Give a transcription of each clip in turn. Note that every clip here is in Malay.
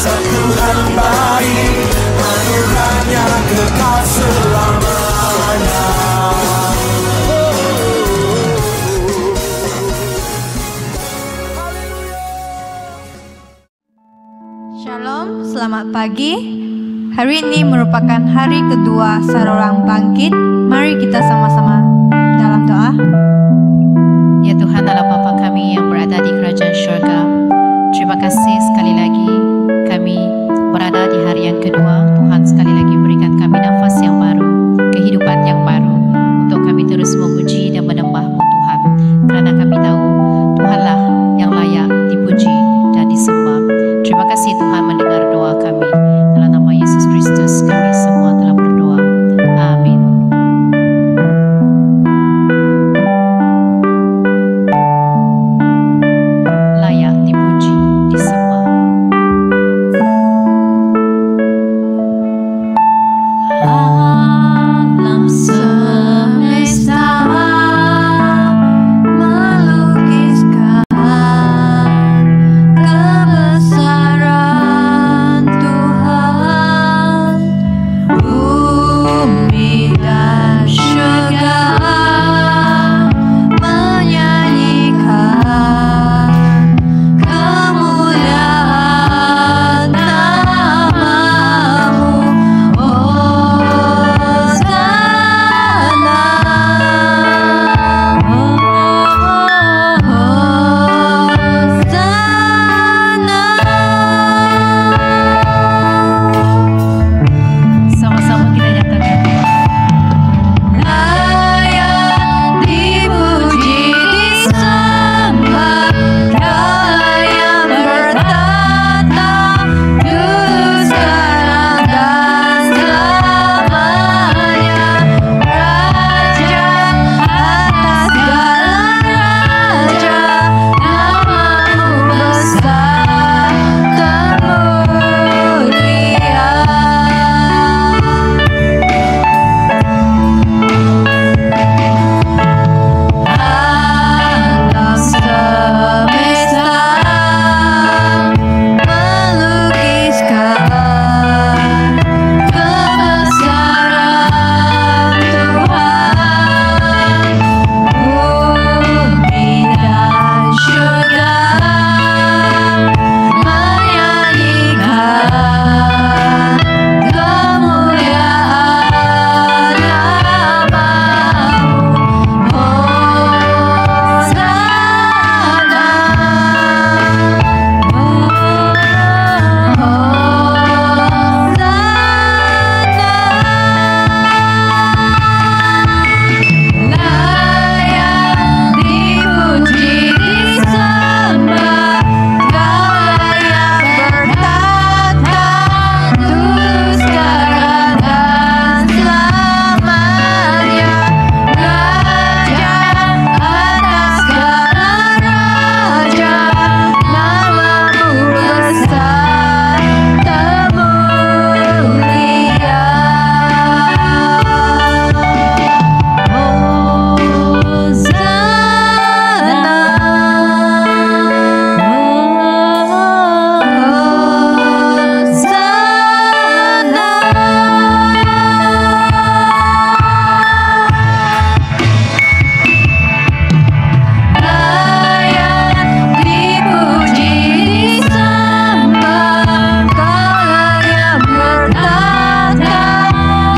Tuhan baik, anugerahnya kekal selamanya. Shalom, selamat pagi. Hari ini merupakan hari kedua Salurang Bangkit. Mari kita sama-sama dalam doa. Ya Tuhan Allah Bapa kami yang berada di kerajaan syurga, terima kasih sekali lagi kami berada di hari yang kedua. Tuhan sekali lagi berikan kami nafas yang baru, kehidupan yang baru, untuk kami terus memuji dan menyembah-Mu Tuhan, kerana kami tahu Tuhanlah yang layak dipuji dan disembah. Terima kasih Tuhan mendengar doa kami. Dalam nama Yesus Kristus kami semua telah berdoa. Amin. Layak dipuji, disembah. Alam semesta melukiskan kebesaran Tuhan, bumi dan syurga menyanyikan kemuliaan nama-Mu. Sama-sama kita nyatakan. Layak dipuji, disembah, Dia yang bertata dulu, sekarang dan selamanya. Raja atas segala raja, nama-Mu besar termulia. Alam semesta melukiskan kebesaran Tuhan, bumi dan syurga menyanyikan kemuliaan nama-Mu. Layak dipuji, disembah, Dia yang bertata dulu, sekarang dan selamanya. Raja atas segala raja, nama-Mu besar termulia. Layak dipuji, disembah, Dia yang bertata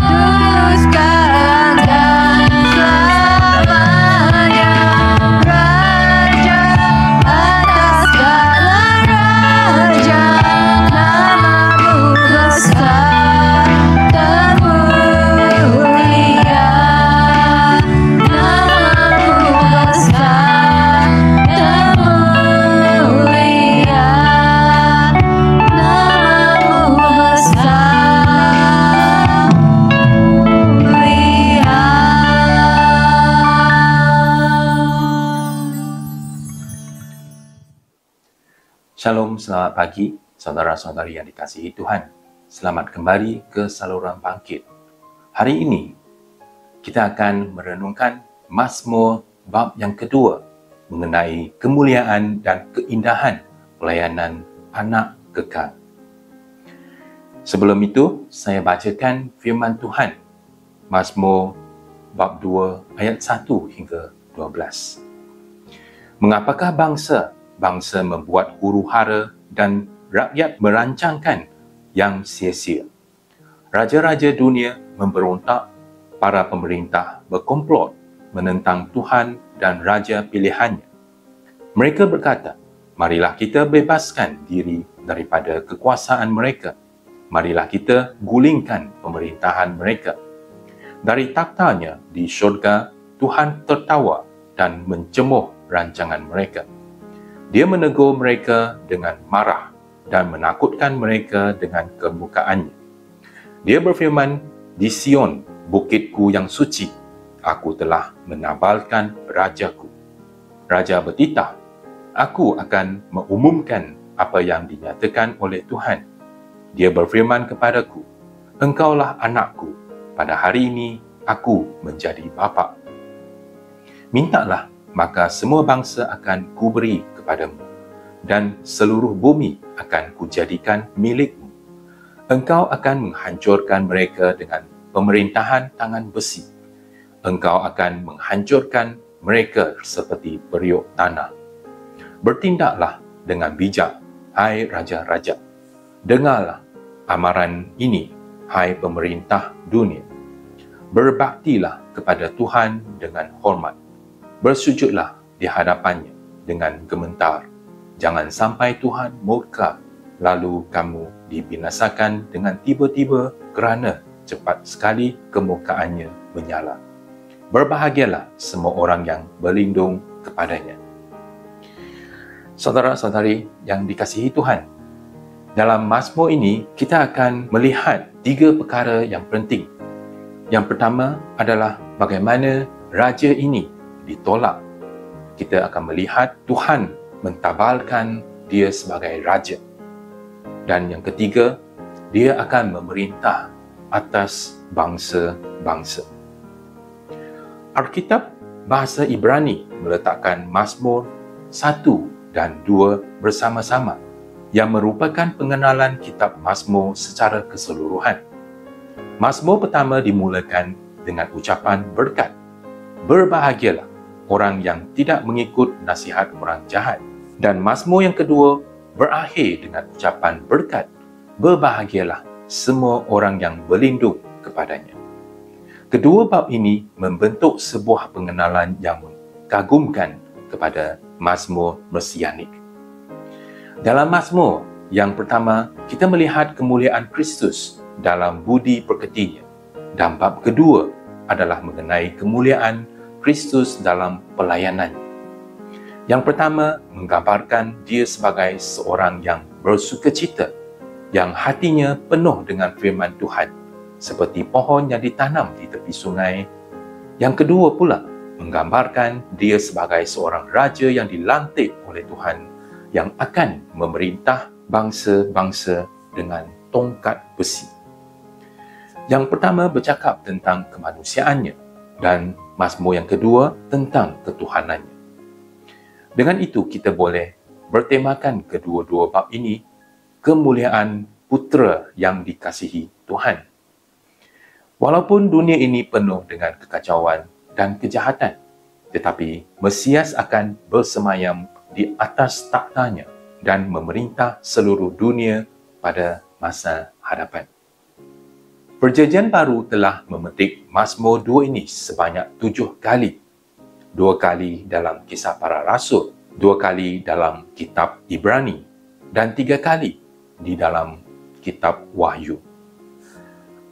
dulu, sekarang dan selamanya. Raja atas segala raja, nama-Mu besar termulia. Nama-Mu besar termulia. Nama-Mu besar mulia. Shalom, selamat pagi, saudara-saudari yang dikasihi Tuhan. Selamat kembali ke Saluran Bangkit. Hari ini, kita akan merenungkan Mazmur bab yang kedua mengenai kemuliaan dan keindahan pelayanan anak kekal. Sebelum itu, saya bacakan firman Tuhan, Mazmur bab 2 ayat 1 hingga 12. Mengapakah bangsa membuat huru-hara dan rakyat merancangkan yang sia-sia? Raja-raja dunia memberontak, para pemerintah berkomplot menentang Tuhan dan Raja pilihannya. Mereka berkata, marilah kita bebaskan diri daripada kekuasaan mereka. Marilah kita gulingkan pemerintahan mereka. Dari taktanya di syurga, Tuhan tertawa dan mencemuh rancangan mereka. Dia menegur mereka dengan marah dan menakutkan mereka dengan kemukaannya. Dia berfirman, di Sion, bukitku yang suci, aku telah menabalkan rajaku. Raja bertitah, aku akan mengumumkan apa yang dinyatakan oleh Tuhan. Dia berfirman kepadaku, engkaulah anakku, pada hari ini aku menjadi bapa. Mintalah, maka semua bangsa akan kuberi kepadamu, dan seluruh bumi akan kujadikan milikmu. Engkau akan menghancurkan mereka dengan pemerintahan tangan besi. Engkau akan menghancurkan mereka seperti periuk tanah. Bertindaklah dengan bijak, hai raja-raja. Dengarlah amaran ini, hai pemerintah dunia. Berbaktilah kepada Tuhan dengan hormat. Bersujudlah di hadapannya dengan gemetar. Jangan sampai Tuhan murka, lalu kamu dibinasakan dengan tiba-tiba kerana cepat sekali kemurkaannya menyala. Berbahagialah semua orang yang berlindung kepadanya. Saudara-saudari yang dikasihi Tuhan, dalam Mazmur ini kita akan melihat 3 perkara yang penting. Yang pertama adalah bagaimana raja ini ditolak. Kita akan melihat Tuhan mentabalkan dia sebagai raja. Dan yang ketiga, dia akan memerintah atas bangsa-bangsa. Alkitab bahasa Ibrani meletakkan Mazmur 1 dan 2 bersama-sama, yang merupakan pengenalan kitab Mazmur secara keseluruhan. Mazmur pertama dimulakan dengan ucapan berkat. Berbahagialah orang yang tidak mengikut nasihat orang jahat. Dan Mazmur yang kedua berakhir dengan ucapan berkat. Berbahagialah semua orang yang berlindung kepadanya. Kedua bab ini membentuk sebuah pengenalan yang mengagumkan kepada Mazmur Mesianik. Dalam Mazmur yang pertama, kita melihat kemuliaan Kristus dalam budi pekertinya. Dan bab kedua adalah mengenai kemuliaan Kristus dalam pelayanannya. Yang pertama menggambarkan dia sebagai seorang yang bersukacita, yang hatinya penuh dengan firman Tuhan, seperti pohon yang ditanam di tepi sungai. Yang kedua pula menggambarkan dia sebagai seorang raja yang dilantik oleh Tuhan, yang akan memerintah bangsa-bangsa dengan tongkat besi. Yang pertama bercakap tentang kemanusiaannya, dan Mazmur yang kedua tentang ketuhanannya. Dengan itu kita boleh bertemakan kedua-dua bab ini, kemuliaan putera yang dikasihi Tuhan. Walaupun dunia ini penuh dengan kekacauan dan kejahatan, tetapi Mesias akan bersemayam di atas taktanya dan memerintah seluruh dunia pada masa hadapan. Perjanjian Baru telah memetik Mazmur 2 ini sebanyak 7 kali. 2 kali dalam Kisah Para Rasul, 2 kali dalam kitab Ibrani, dan 3 kali di dalam kitab Wahyu.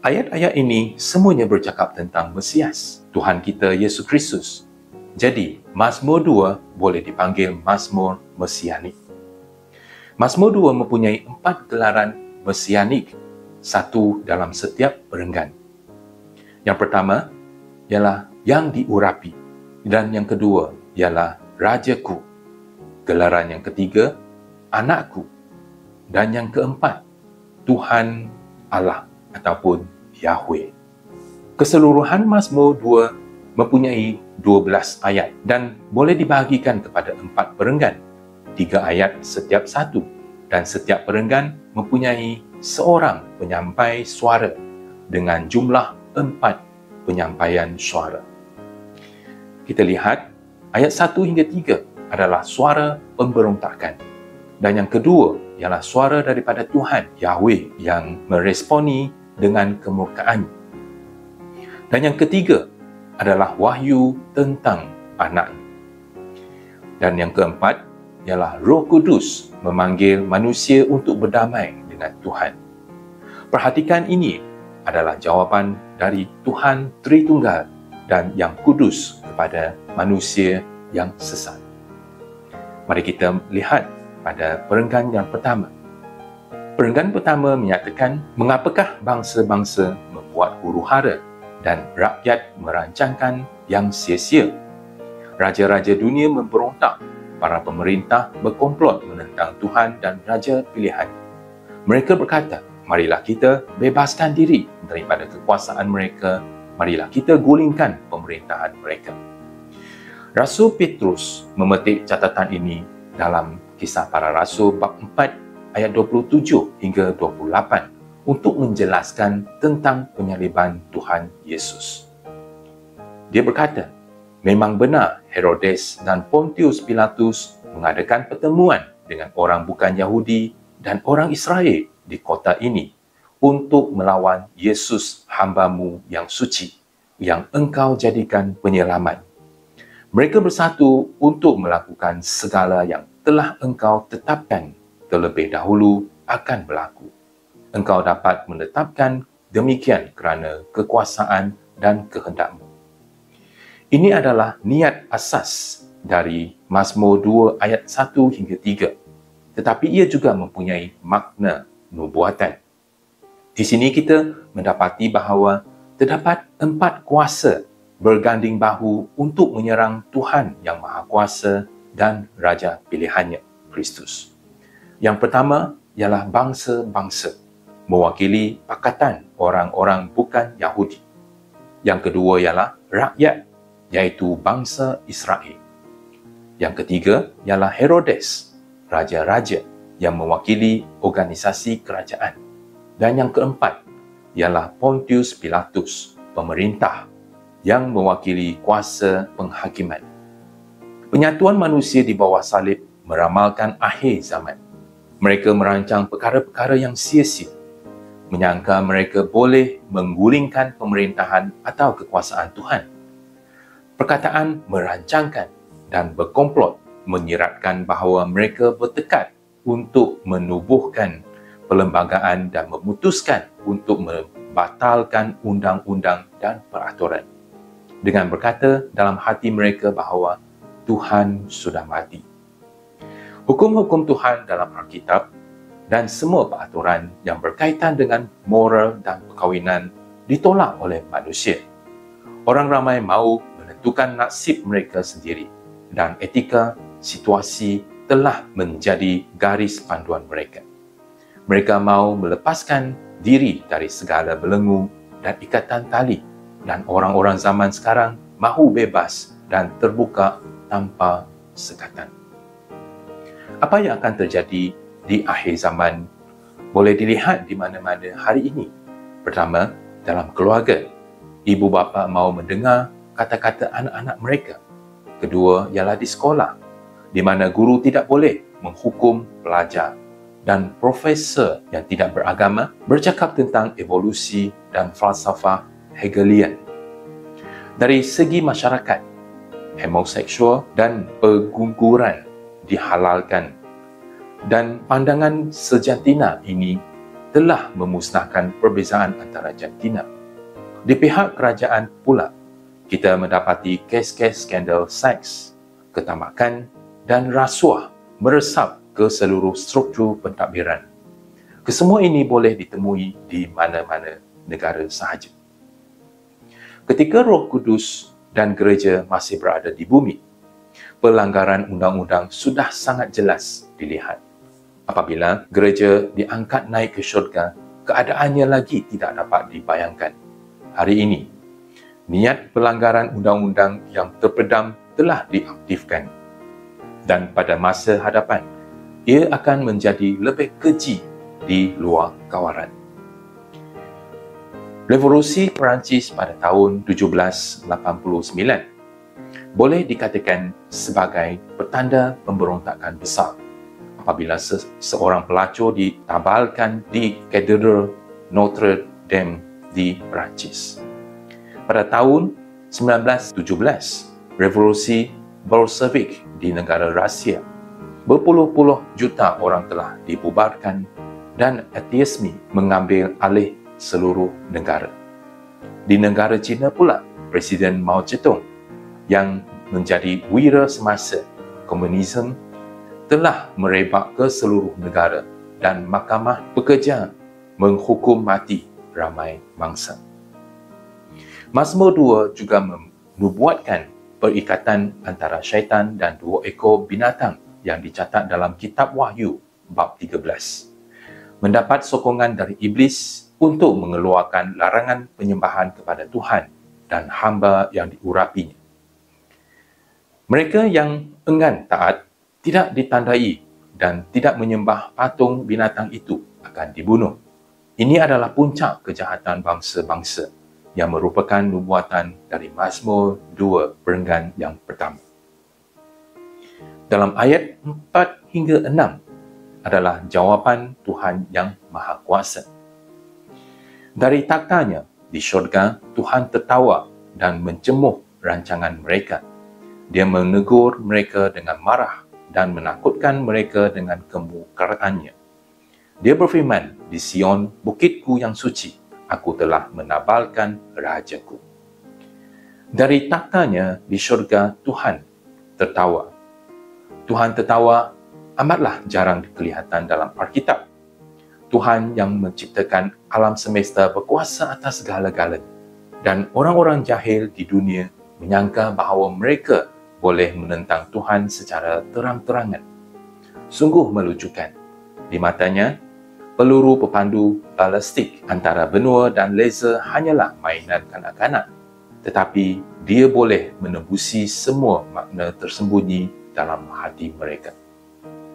Ayat-ayat ini semuanya bercakap tentang Mesias, Tuhan kita Yesus Kristus. Jadi, Mazmur 2 boleh dipanggil Mazmur Mesianik. Mazmur 2 mempunyai 4 gelaran Mesianik, 1 dalam setiap perenggan. Yang pertama ialah yang diurapi, dan yang kedua ialah Rajaku. Gelaran yang ketiga, Anakku. Dan yang keempat, Tuhan Allah ataupun Yahweh. Keseluruhan Mazmur 2 mempunyai 12 ayat dan boleh dibahagikan kepada 4 perenggan, 3 ayat setiap satu, dan setiap perenggan mempunyai seorang penyampai suara dengan jumlah 4 penyampaian suara. Kita lihat ayat 1 hingga 3 adalah suara pemberontakan. Dan yang kedua ialah suara daripada Tuhan, Yahweh, yang meresponi dengan kemurkaan. Dan yang ketiga adalah wahyu tentang anak. Dan yang keempat ialah Roh Kudus memanggil manusia untuk berdamai dengan Tuhan. Perhatikan, ini adalah jawapan dari Tuhan Tritunggal dan yang kudus kepada manusia yang sesat. Mari kita lihat pada perenggan yang pertama. Perenggan pertama menyatakan mengapakah bangsa-bangsa membuat huru-hara dan rakyat merancangkan yang sia-sia. Raja-raja dunia memberontak, para pemerintah berkomplot menentang Tuhan dan raja pilihan. Mereka berkata, marilah kita bebaskan diri daripada kekuasaan mereka, marilah kita gulingkan pemerintahan mereka. Rasul Petrus memetik catatan ini dalam Kisah Para Rasul bab 4 ayat 27 hingga 28 untuk menjelaskan tentang penyaliban Tuhan Yesus. Dia berkata, memang benar Herodes dan Pontius Pilatus mengadakan pertemuan dengan orang bukan Yahudi dan orang Israel di kota ini untuk melawan Yesus hamba-Mu yang suci, yang Engkau jadikan penyelamat. Mereka bersatu untuk melakukan segala yang telah Engkau tetapkan terlebih dahulu akan berlaku. Engkau dapat menetapkan demikian kerana kekuasaan dan kehendak-Mu. Ini adalah niat asas dari Mazmur 2 ayat 1 hingga 3. Tetapi ia juga mempunyai makna nubuatan. Di sini kita mendapati bahawa terdapat 4 kuasa berganding bahu untuk menyerang Tuhan yang Maha Kuasa dan Raja pilihannya, Kristus. Yang pertama ialah bangsa-bangsa, mewakili pakatan orang-orang bukan Yahudi. Yang kedua ialah rakyat, iaitu bangsa Israel. Yang ketiga ialah Herodes, raja-raja yang mewakili organisasi kerajaan. Dan yang keempat ialah Pontius Pilatus, pemerintah yang mewakili kuasa penghakiman. Penyatuan manusia di bawah salib meramalkan akhir zaman. Mereka merancang perkara-perkara yang sia-sia, menyangka mereka boleh menggulingkan pemerintahan atau kekuasaan Tuhan. Perkataan merancangkan dan berkomplot menyiratkan bahawa mereka bertekad untuk menubuhkan perlembagaan dan memutuskan untuk membatalkan undang-undang dan peraturan. Dengan berkata dalam hati mereka bahawa Tuhan sudah mati. Hukum-hukum Tuhan dalam Alkitab dan semua peraturan yang berkaitan dengan moral dan perkahwinan ditolak oleh manusia. Orang ramai mahu menentukan nasib mereka sendiri dan etika situasi telah menjadi garis panduan mereka. Mereka mahu melepaskan diri dari segala belenggu dan ikatan tali, dan orang-orang zaman sekarang mahu bebas dan terbuka tanpa sekatan. Apa yang akan terjadi di akhir zaman boleh dilihat di mana-mana hari ini. Pertama, dalam keluarga, ibu bapa mahu mendengar kata-kata anak-anak mereka. Kedua ialah di sekolah, di mana guru tidak boleh menghukum pelajar dan profesor yang tidak beragama bercakap tentang evolusi dan falsafah Hegelian. Dari segi masyarakat, homoseksual dan pergungguran dihalalkan, dan pandangan sejantina ini telah memusnahkan perbezaan antara jantina. Di pihak kerajaan pula, kita mendapati kes-kes skandal seks, ketamakan dan rasuah meresap ke seluruh struktur pentadbiran. Kesemua ini boleh ditemui di mana-mana negara sahaja. Ketika Roh Kudus dan gereja masih berada di bumi, pelanggaran undang-undang sudah sangat jelas dilihat. Apabila gereja diangkat naik ke syurga, keadaannya lagi tidak dapat dibayangkan. Hari ini, niat pelanggaran undang-undang yang terpedam telah diaktifkan. Dan pada masa hadapan, ia akan menjadi lebih keji di luar kawalan. Revolusi Perancis pada tahun 1789 boleh dikatakan sebagai petanda pemberontakan besar apabila seorang pelacur ditabalkan di Katedral Notre Dame di Perancis. Pada tahun 1917, revolusi Bolshevik di negara Rusia, berpuluh-puluh juta orang telah dibubarkan dan ateisme mengambil alih seluruh negara. Di negara China pula, Presiden Mao Zedong yang menjadi wira semasa komunisme telah merebak ke seluruh negara dan Mahkamah Pekerja menghukum mati ramai bangsa. Mazmur 2 juga menubuatkan perikatan antara syaitan dan dua ekor binatang yang dicatat dalam kitab Wahyu bab 13. Mendapat sokongan dari iblis untuk mengeluarkan larangan penyembahan kepada Tuhan dan hamba yang diurapinya. Mereka yang enggan taat tidak ditandai dan tidak menyembah patung binatang itu akan dibunuh. Ini adalah puncak kejahatan bangsa-bangsa yang merupakan nubuatan dari Mazmur 2 perenggan yang pertama. Dalam ayat 4 hingga 6 adalah jawapan Tuhan yang Maha Kuasa. Dari taktanya di syurga, Tuhan tertawa dan mencemuh rancangan mereka. Dia menegur mereka dengan marah dan menakutkan mereka dengan kemurkaannya. Dia berfirman, di Sion, bukitku yang suci, aku telah menabalkan rajaku. Dari taktanya di syurga, Tuhan tertawa. Tuhan tertawa amatlah jarang kelihatan dalam Alkitab. Tuhan yang menciptakan alam semesta berkuasa atas segala-galanya. Dan orang-orang jahil di dunia menyangka bahawa mereka boleh menentang Tuhan secara terang-terangan. Sungguh melucukan. Di matanya, peluru pepandu balistik antara benua dan laser hanyalah mainan kanak-kanak. Tetapi dia boleh menembusi semua makna tersembunyi dalam hati mereka.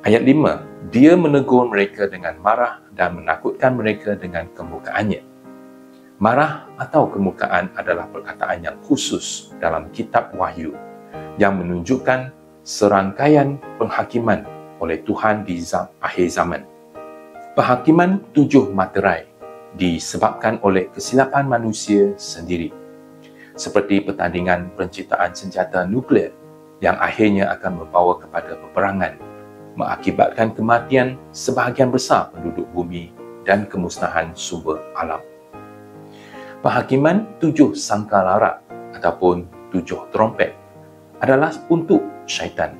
Ayat 5, dia menegur mereka dengan marah dan menakutkan mereka dengan kemukaannya. Marah atau kemukaan adalah perkataan yang khusus dalam kitab Wahyu yang menunjukkan serangkaian penghakiman oleh Tuhan di akhir zaman. Penghakiman 7 materai disebabkan oleh kesilapan manusia sendiri, seperti pertandingan penciptaan senjata nuklear yang akhirnya akan membawa kepada peperangan, mengakibatkan kematian sebahagian besar penduduk bumi dan kemusnahan sumber alam. Penghakiman 7 sangkalarat ataupun 7 trompet adalah untuk syaitan.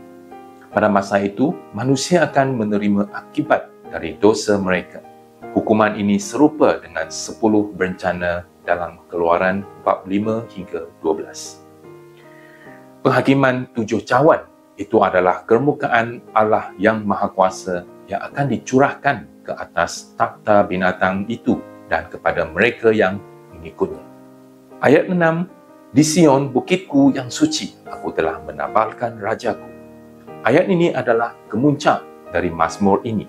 Pada masa itu, manusia akan menerima akibat dari dosa mereka. Hukuman ini serupa dengan 10 bencana dalam Keluaran bab 5 hingga 12. Penghakiman 7 cawan itu adalah kemukaan Allah yang Maha Kuasa yang akan dicurahkan ke atas takhta binatang itu dan kepada mereka yang mengikutnya. Ayat 6, di Sion bukitku yang suci, aku telah menabalkan rajaku. Ayat ini adalah kemuncak dari Mazmur ini.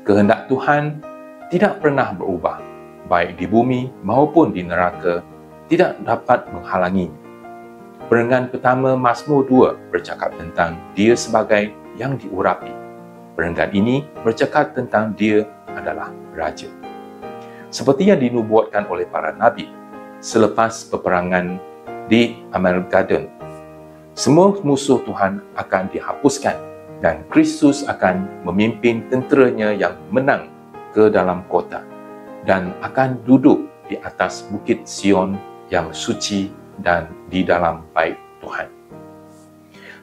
Kehendak Tuhan tidak pernah berubah, baik di bumi maupun di neraka, tidak dapat menghalanginya. Perenggan pertama Mazmur 2 bercakap tentang dia sebagai yang diurapi. Perenggan ini bercakap tentang dia adalah raja. Seperti yang dinubuatkan oleh para nabi, selepas peperangan di Armageddon, semua musuh Tuhan akan dihapuskan dan Kristus akan memimpin tenteranya yang menang ke dalam kota dan akan duduk di atas bukit Sion yang suci dan di dalam bait Tuhan.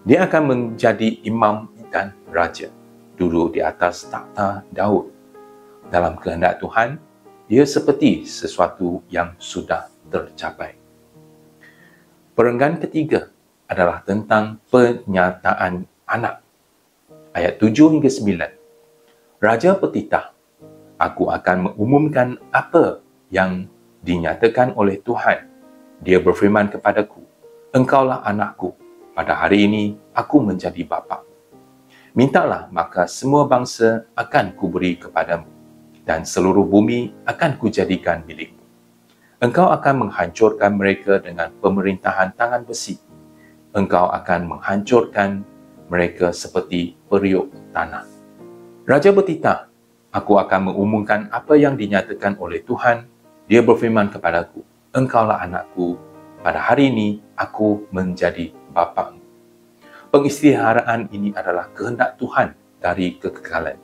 Dia akan menjadi imam dan raja, duduk di atas takhta Daud. Dalam kehendak Tuhan, ia seperti sesuatu yang sudah tercapai. Perenggan ketiga adalah tentang penyataan anak. Ayat 7 hingga 9. Raja bertitah, aku akan mengumumkan apa yang dinyatakan oleh Tuhan. Dia berfirman kepadaku, engkaulah anakku, pada hari ini aku menjadi bapa. Mintalah, maka semua bangsa akan kuberi kepadamu. dan seluruh bumi akan kujadikan milikmu. Engkau akan menghancurkan mereka dengan pemerintahan tangan besi. Engkau akan menghancurkan mereka seperti periuk tanah. Raja bertitah, aku akan mengumumkan apa yang dinyatakan oleh Tuhan. Dia berfirman kepadaku, engkaulah anakku, pada hari ini aku menjadi bapamu. Pengistiharaan ini adalah kehendak Tuhan dari kekekalan,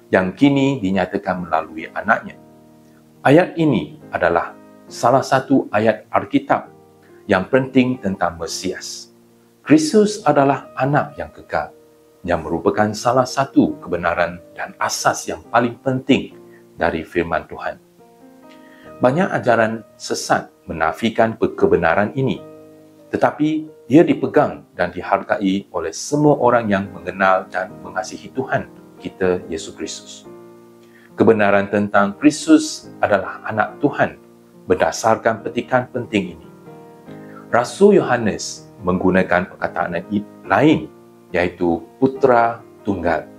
yang kini dinyatakan melalui anaknya. Ayat ini adalah salah satu ayat Alkitab yang penting tentang Mesias. Kristus adalah anak yang kekal, yang merupakan salah satu kebenaran dan asas yang paling penting dari firman Tuhan. Banyak ajaran sesat menafikan kebenaran ini, tetapi ia dipegang dan dihargai oleh semua orang yang mengenal dan mengasihi Tuhan kita Yesus Kristus. Kebenaran tentang Kristus adalah anak Tuhan berdasarkan petikan penting ini. Rasul Yohanes menggunakan perkataan lain, yaitu Putra Tunggal,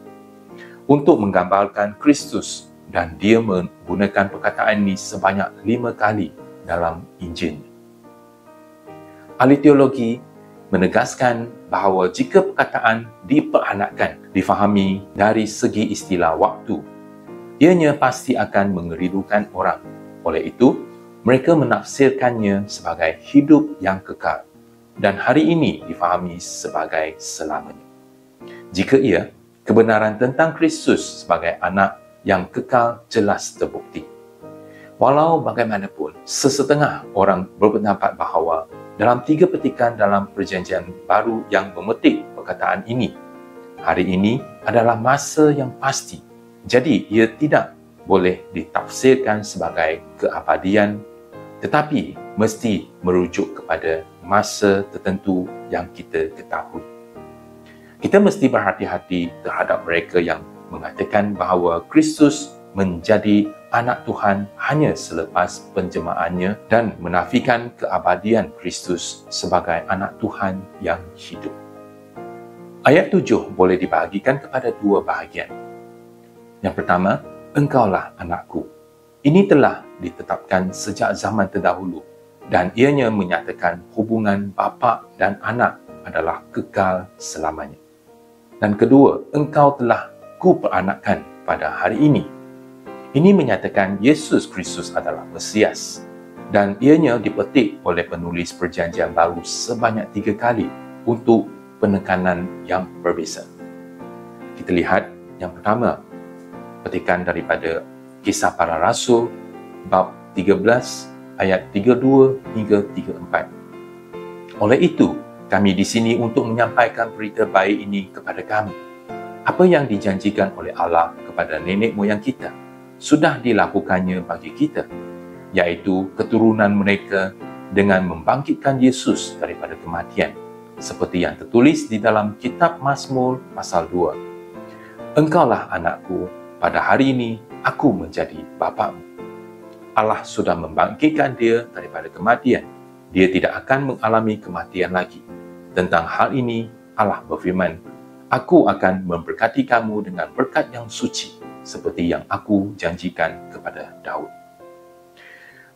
untuk menggambarkan Kristus, dan dia menggunakan perkataan ini sebanyak 5 kali dalam Injil. Ahli teologi menegaskan bahawa jika perkataan diperanakkan difahami dari segi istilah waktu, ianya pasti akan mengeridukan orang. Oleh itu, mereka menafsirkannya sebagai hidup yang kekal, dan hari ini difahami sebagai selamanya. Jika ia, kebenaran tentang Kristus sebagai anak yang kekal jelas terbukti. Walau bagaimanapun, sesetengah orang berpendapat bahawa dalam 3 petikan dalam Perjanjian Baru yang memetik perkataan ini, hari ini adalah masa yang pasti. Jadi, ia tidak boleh ditafsirkan sebagai keabadian, tetapi mesti merujuk kepada masa tertentu yang kita ketahui. Kita mesti berhati-hati terhadap mereka yang mengatakan bahawa Kristus menjadi anak Tuhan hanya selepas penjemaannya dan menafikan keabadian Kristus sebagai anak Tuhan yang hidup. Ayat 7 boleh dibahagikan kepada 2 bahagian. Yang pertama, engkaulah anakku. Ini telah ditetapkan sejak zaman terdahulu, dan ianya menyatakan hubungan bapa dan anak adalah kekal selamanya. Dan kedua, engkau telah kuperanakkan pada hari ini. Ini menyatakan Yesus Kristus adalah Mesias, dan ianya dipetik oleh penulis Perjanjian Baru sebanyak 3 kali untuk penekanan yang berbeza. Kita lihat yang pertama, petikan daripada Kisah Para Rasul bab 13 ayat 32 hingga 34. Oleh itu, kami di sini untuk menyampaikan berita baik ini kepada kamu. Apa yang dijanjikan oleh Allah kepada nenek moyang kita sudah dilakukannya bagi kita, yaitu keturunan mereka dengan membangkitkan Yesus daripada kematian, seperti yang tertulis di dalam kitab Mazmur pasal 2. Engkaulah anakku, pada hari ini aku menjadi bapamu. Allah sudah membangkitkan dia daripada kematian. Dia tidak akan mengalami kematian lagi. Tentang hal ini, Allah berfirman, aku akan memberkati kamu dengan berkat yang suci, seperti yang aku janjikan kepada Daud.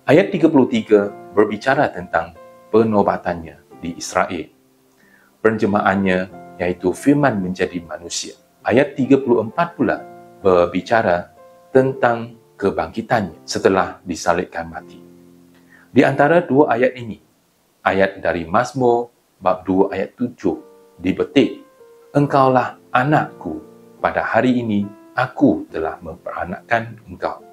Ayat 33 berbicara tentang penobatannya di Israel. Penjemaannya, yaitu firman menjadi manusia. Ayat 34 pula berbicara tentang kebangkitannya setelah disalibkan mati. Di antara 2 ayat ini, ayat dari Mazmur bab 2 ayat 7 dipetik, engkaulah anakku, pada hari ini aku telah memperanakkan engkau.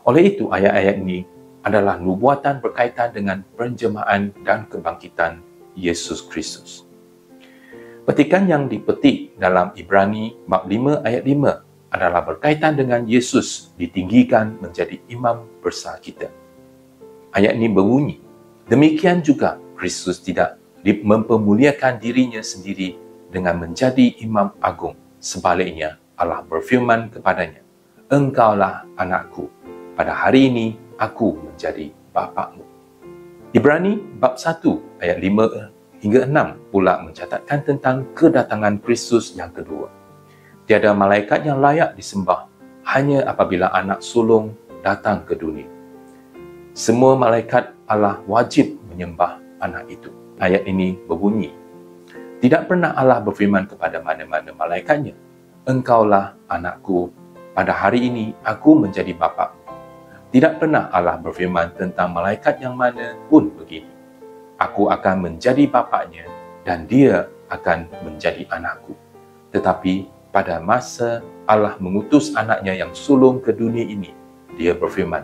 Oleh itu, ayat-ayat ini adalah nubuatan berkaitan dengan penjemahan dan kebangkitan Yesus Kristus. Petikan yang dipetik dalam Ibrani bab 5 ayat 5 adalah berkaitan dengan Yesus ditinggikan menjadi imam besar kita. Ayat ini berbunyi, demikian juga Kristus tidak mempermuliakan dirinya sendiri dengan menjadi imam agung. Sebaliknya, Allah berfirman kepadanya, engkaulah anakku, pada hari ini aku menjadi bapakmu. Ibrani bab 1 ayat 5 hingga 6 pula mencatatkan tentang kedatangan Kristus yang kedua. Tiada malaikat yang layak disembah, hanya apabila anak sulung datang ke dunia. Semua malaikat Allah wajib menyembah anak itu. Ayat ini berbunyi, tidak pernah Allah berfirman kepada mana-mana malaikatnya, engkaulah anakku, pada hari ini aku menjadi bapa. Tidak pernah Allah berfirman tentang malaikat yang mana pun begini, aku akan menjadi bapaknya dan dia akan menjadi anakku. Tetapi pada masa Allah mengutus anaknya yang sulung ke dunia ini, dia berfirman,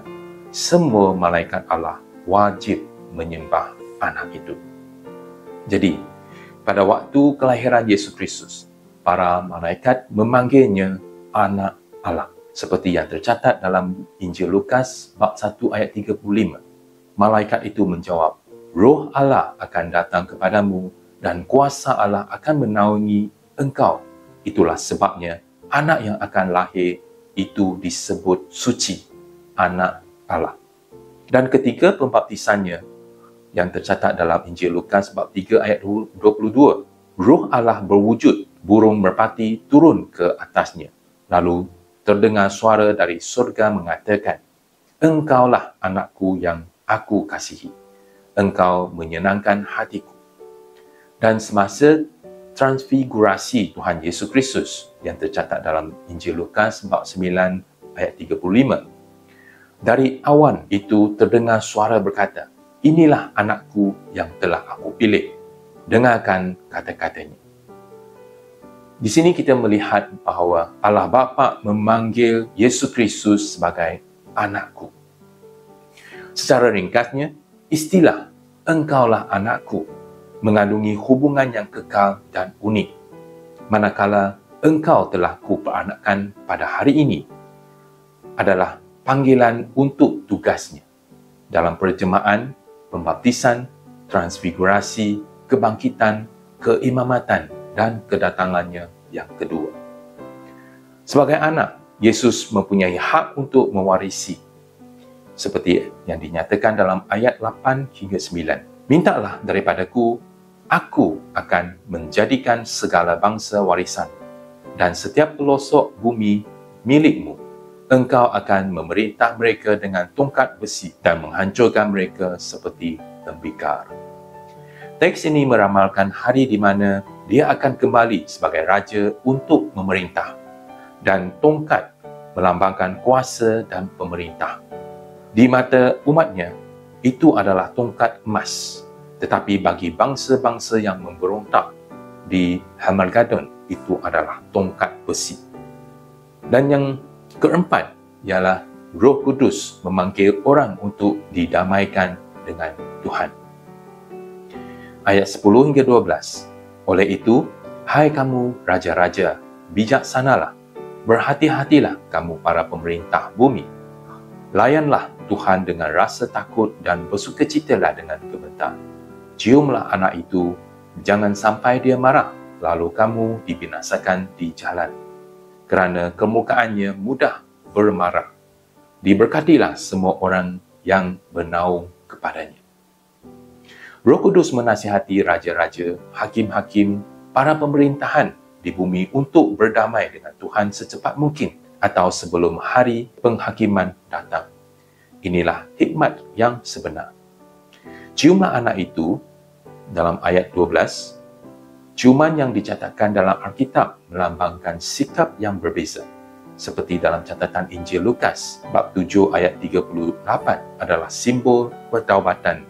semua malaikat Allah wajib menyembah anak itu. Jadi, pada waktu kelahiran Yesus Kristus, para malaikat memanggilnya anak Allah. Seperti yang tercatat dalam Injil Lukas bab 1 ayat 35. Malaikat itu menjawab, Roh Allah akan datang kepadamu dan kuasa Allah akan menaungi engkau. Itulah sebabnya anak yang akan lahir itu disebut suci, anak Allah. Dan ketika pembaptisannya yang tercatat dalam Injil Lukas bab 3 ayat 22, Roh Allah berwujud burung merpati turun ke atasnya. Lalu terdengar suara dari surga mengatakan, engkaulah anakku yang aku kasihi. Engkau menyenangkan hatiku. Dan semasa transfigurasi Tuhan Yesus Kristus yang tercatat dalam Injil Lukas bab 9 ayat 35, dari awan itu terdengar suara berkata, inilah anakku yang telah aku pilih. Dengarkan kata-katanya. Di sini kita melihat bahawa Allah Bapa memanggil Yesus Kristus sebagai anakku. Secara ringkasnya, istilah engkaulah anakku mengandungi hubungan yang kekal dan unik. Manakala engkau telah kuperanakan pada hari ini adalah panggilan untuk tugasnya. Dalam perjemaan, pembaptisan, transfigurasi, kebangkitan, keimamatan, dan kedatangannya yang kedua. Sebagai anak, Yesus mempunyai hak untuk mewarisi. Seperti yang dinyatakan dalam ayat 8 hingga 9. Mintalah daripadaku, aku akan menjadikan segala bangsa warisan, dan setiap pelosok bumi milikmu. Engkau akan memerintah mereka dengan tongkat besi dan menghancurkan mereka seperti tembikar. Teks ini meramalkan hari di mana dia akan kembali sebagai raja untuk memerintah, dan tongkat melambangkan kuasa dan pemerintah. Di mata umatnya, itu adalah tongkat emas, tetapi bagi bangsa-bangsa yang memberontak di Hamargadon, itu adalah tongkat besi. Dan yang keempat ialah Roh Kudus memanggil orang untuk didamaikan dengan Tuhan. Ayat 10 hingga 12. Oleh itu, hai kamu raja-raja, bijaksanalah, berhati-hatilah kamu para pemerintah bumi. Layanlah Tuhan dengan rasa takut dan bersukacitalah dengan gemetar. Ciumlah anak itu, jangan sampai dia marah, lalu kamu dibinasakan di jalan. Kerana kemukaannya mudah bermarah. Diberkatilah semua orang yang bernaung kepadanya. Roh Kudus menasihati raja-raja, hakim-hakim, para pemerintahan di bumi untuk berdamai dengan Tuhan secepat mungkin atau sebelum hari penghakiman datang. Inilah hikmat yang sebenar. Ciumlah anak itu dalam ayat 12. Ciuman yang dicatatkan dalam Alkitab melambangkan sikap yang berbeza. Seperti dalam catatan Injil Lukas, bab 7 ayat 38 adalah simbol pertaubatan.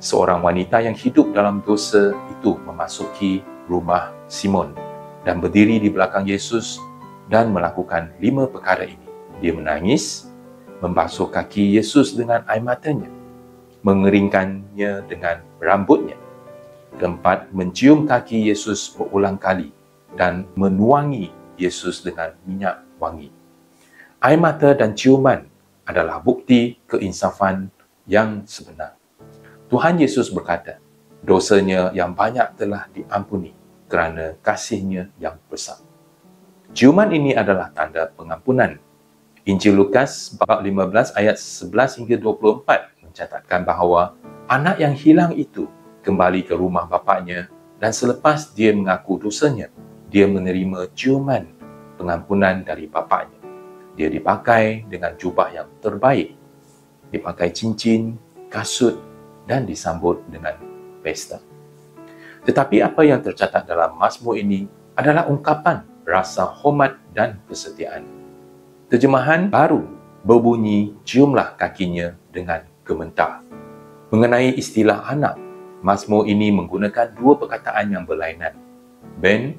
Seorang wanita yang hidup dalam dosa itu memasuki rumah Simon dan berdiri di belakang Yesus dan melakukan 5 perkara ini. Dia menangis, membasuh kaki Yesus dengan air matanya, mengeringkannya dengan rambutnya. Keempat, mencium kaki Yesus berulang kali dan menuangi Yesus dengan minyak wangi. Air mata dan ciuman adalah bukti keinsafan yang sebenar. Tuhan Yesus berkata, dosanya yang banyak telah diampuni kerana kasihnya yang besar. Ciuman ini adalah tanda pengampunan. Injil Lukas bab 15 ayat 11 hingga 24 mencatatkan bahawa anak yang hilang itu kembali ke rumah bapaknya dan selepas dia mengaku dosanya, dia menerima ciuman pengampunan dari bapaknya. dia dipakai dengan jubah yang terbaik, dipakai cincin, kasut, dan disambut dengan pesta. Tetapi apa yang tercatat dalam Mazmur ini adalah ungkapan rasa hormat dan kesetiaan. Terjemahan baru berbunyi, ciumlah kakinya dengan gementar. Mengenai istilah anak, Mazmur ini menggunakan dua perkataan yang berlainan. Ben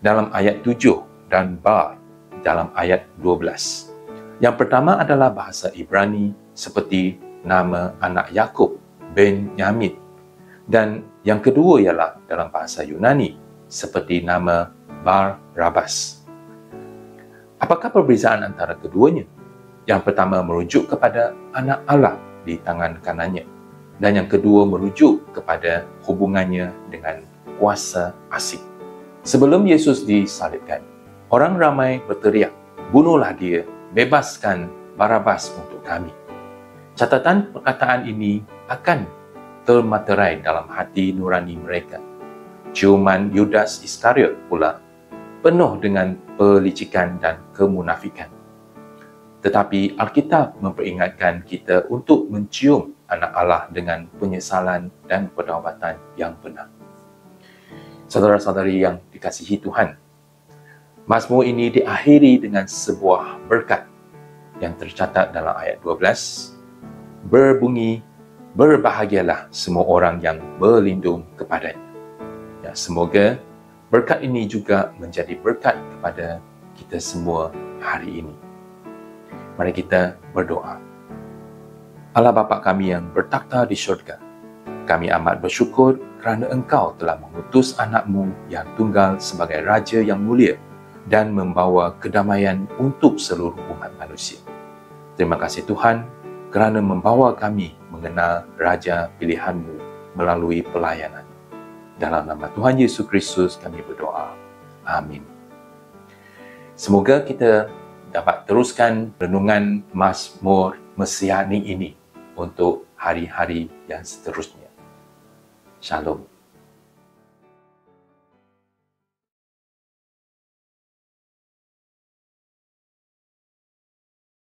dalam ayat 7 dan bar dalam ayat 12. Yang pertama adalah bahasa Ibrani seperti nama anak Yakub, Ben Yamin. Dan yang kedua ialah dalam bahasa Yunani seperti nama Bar Rabas. Apakah perbezaan antara keduanya? Yang pertama merujuk kepada anak Allah di tangan kanannya, dan yang kedua merujuk kepada hubungannya dengan kuasa asing. Sebelum Yesus disalibkan, orang ramai berteriak, "Bunuhlah dia, bebaskan Barabas untuk kami." Catatan perkataan ini akan termaterai dalam hati nurani mereka. Ciuman Yudas Iskariot pula penuh dengan pelicikan dan kemunafikan. Tetapi Alkitab memperingatkan kita untuk mencium anak Allah dengan penyesalan dan pertaubat yang benar. Saudara-saudari yang dikasihi Tuhan, Mazmur ini diakhiri dengan sebuah berkat yang tercatat dalam ayat 12, berbunyi, berbahagialah semua orang yang berlindung kepadanya. Ya, semoga berkat ini juga menjadi berkat kepada kita semua hari ini. Mari kita berdoa. Allah Bapa kami yang bertakhta di syurga, kami amat bersyukur kerana Engkau telah mengutus anak-Mu yang tunggal sebagai Raja yang mulia dan membawa kedamaian untuk seluruh umat manusia. Terima kasih Tuhan kerana membawa kami mengenal Raja pilihan-Mu melalui pelayanan. Dalam nama Tuhan Yesus Kristus kami berdoa. Amin. Semoga kita dapat teruskan renungan Mazmur Mesianik ini untuk hari-hari yang seterusnya. Shalom.